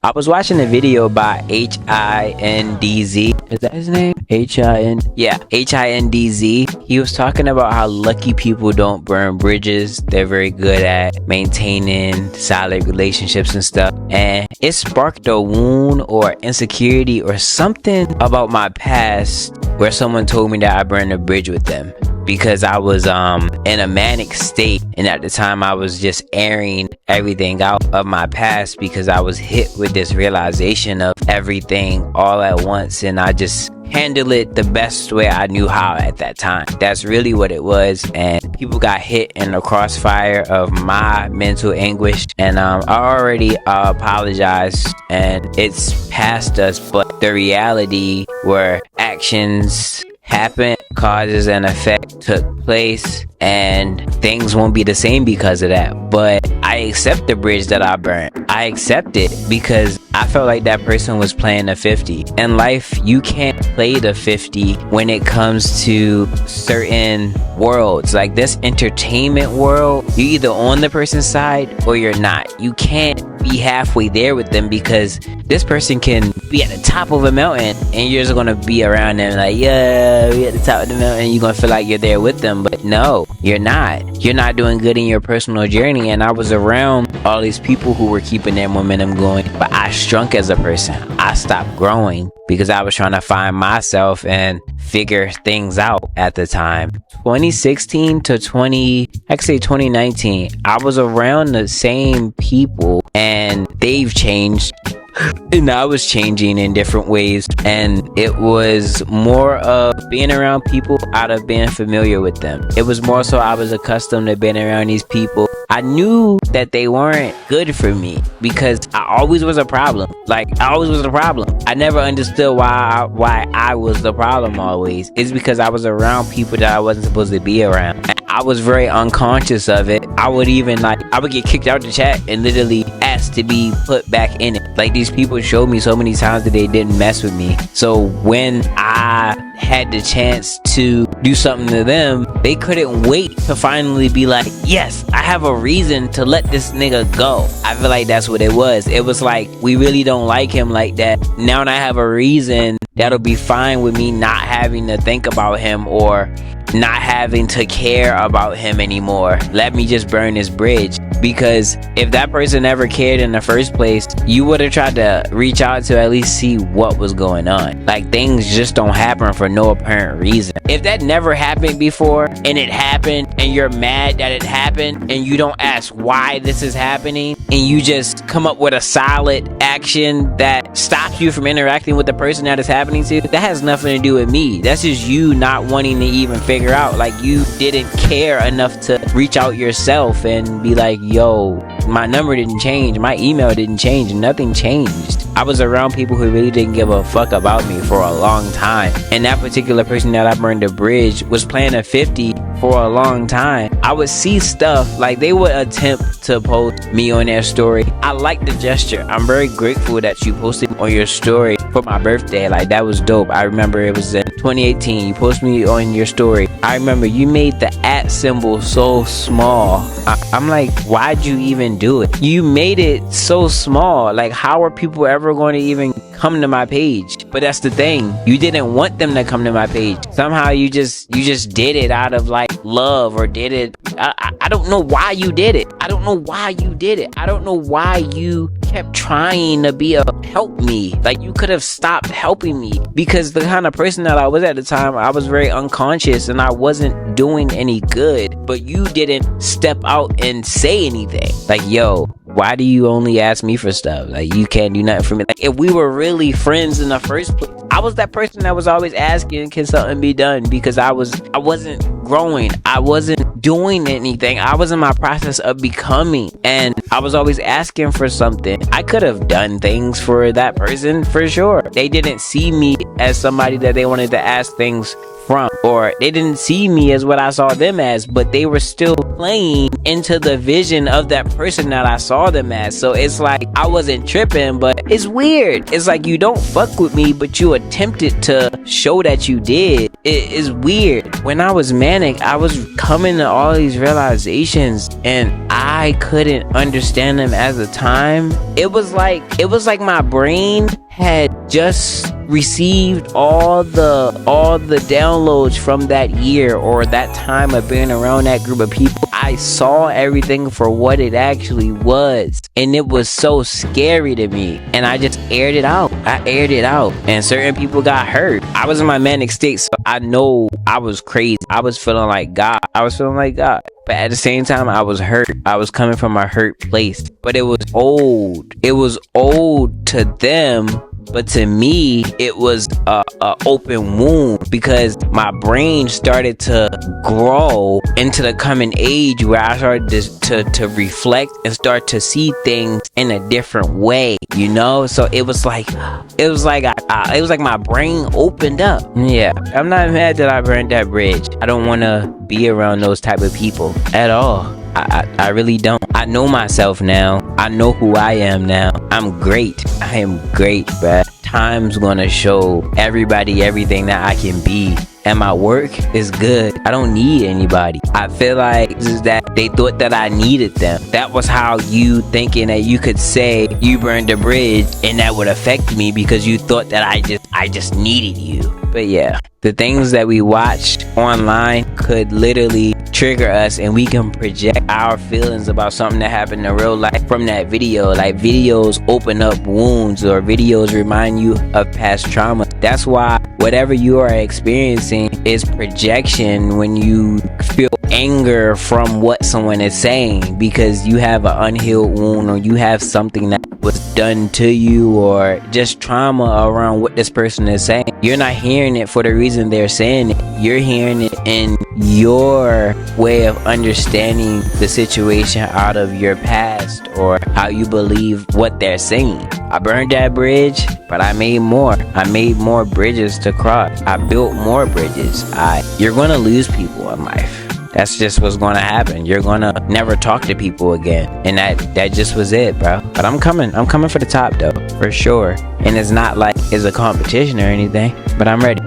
I was watching a video by HINDZ. Is that his name? Yeah, HINDZ. He was talking about how lucky people don't burn bridges. They're very good at maintaining solid relationships and stuff. And it sparked a wound or insecurity or something about my past where someone told me that I burned a bridge with them. Because I was in a manic state, and at the time I was just airing everything out of my past because I was hit with this realization of everything all at once, and I just handled it the best way I knew how at that time. That's really what it was, and people got hit in the crossfire of my mental anguish, and I already apologized, and it's past us. But the reality where actions happened, causes and effect took place, and things won't be the same because of that. But I accept the bridge that I burned. I accept it because I felt like that person was playing a 50. In life, you can't play the 50 when it comes to certain worlds. Like this entertainment world, you're either on the person's side or you're not. You can't be halfway there with them because this person can be at the top of a mountain and you're just gonna be around them like, yeah, we at the top of the mountain, and you're gonna feel like you're there with them. But no, you're not. You're not doing good in your personal journey. And I was around all these people who were keeping their momentum going, but I shrunk as a person. I stopped growing because I was trying to find myself and figure things out at the time. 2016 to 2019, I was around the same people, and they've changed. And I was changing in different ways, and it was more of being around people out of being familiar with them. It was more so I was accustomed to being around these people. I knew that they weren't good for me because I always was a problem. I never understood why I was the problem always. It's because I was around people that I wasn't supposed to be around. And I was very unconscious of it. I would get kicked out the chat and literally asked to be put back in it. Like, these people showed me so many times that they didn't mess with me. So when I had the chance to do something to them, they couldn't wait to finally be like, yes, I have a reason to let this nigga go. I feel like that's what it was. It was like, we really don't like him like that. Now I have a reason that'll be fine with me not having to think about him or not having to care about him anymore. Let me just burn this bridge. Because if that person ever cared in the first place, you would have tried to reach out to at least see what was going on. Like, things just don't happen for no apparent reason. If that never happened before and it happened and you're mad that it happened and you don't ask why this is happening and you just come up with a solid action that stops you from interacting with the person that is happening to, that has nothing to do with me. That's just you not wanting to even figure out. Like, you didn't care enough to reach out yourself and be like, yo, my number didn't change, my email didn't change, nothing changed. I was around people who really didn't give a fuck about me for a long time, and that particular person that I burned the bridge was playing a 50 for a long time. I would see stuff like they would attempt to post me on their story. I like the gesture. I'm very grateful that you posted on your story for my birthday. Like, that was dope. I remember it was in 2018. You posted me on your story. I remember you made the @ symbol so small. I'm like, why'd you even do it? You made it so small. Like, how are people ever going to even come to my page? But that's the thing. You didn't want them to come to my page. Somehow you just did it out of like love, or did it. I don't know why you did it. I don't know why you did it. I don't know why you kept trying to be a help me. Like, you could have stopped helping me, because the kind of person that I was at the time, I was very unconscious and I wasn't doing any good. But you didn't step out and say anything. Like, yo, why do you only ask me for stuff? Like, you can't do nothing for me. Like, if we were really friends in the first place, I was that person that was always asking, can something be done? Because I wasn't growing. I wasn't doing anything. I was in my process of becoming, and I was always asking for something. I could have done things for that person for sure. They didn't see me as somebody that they wanted to ask things from, or they didn't see me as what I saw them as, but they were still playing into the vision of that person that I saw them as. So it's like, I wasn't tripping, but it's weird. It's like, you don't fuck with me, but you attempted to show that you did. it is weird. When I was manic, I was coming to all these realizations and I couldn't understand them at the time. It was like my brain had just received all the downloads from that year or that time of being around that group of people. I saw everything for what it actually was, and it was so scary to me, and I just aired it out. And certain people got hurt. I was in my manic state, so I know I was crazy. I was feeling like God. But at the same time, I was hurt. I was coming from a hurt place. But it was old. It was old to them. But to me, it was a open wound because my brain started to grow into the coming age where I started to reflect and start to see things in a different way, you know? So it was like my brain opened up. Yeah, I'm not mad that I burned that bridge. I don't want to be around those type of people at all. I really don't. I know myself now. I know who I am now. I'm great. I am great, bruh. Time's gonna show everybody everything that I can be. And my work is good. I don't need anybody. I feel like this is that they thought that I needed them. That was how you thinking that you could say you burned a bridge and that would affect me because you thought that I just needed you. But yeah, the things that we watched online could literally trigger us and we can project our feelings about something that happened in real life from that video. Like videos open up wounds or videos remind you of past trauma. That's why whatever you are experiencing is projection when you feel anger from what someone is saying because you have an unhealed wound or you have something that was done to you or just trauma around what this person is saying. You're not hearing it for the reason they're saying it. You're hearing it in your way of understanding the situation out of your past or how you believe what they're saying. I burned that bridge, but I made more. I made more bridges to cross. I built more bridges. You're gonna lose people in life. That's just what's gonna happen. You're gonna never talk to people again. And that just was it, bro. But I'm coming for the top though, for sure. And it's not like it's a competition or anything, but I'm ready.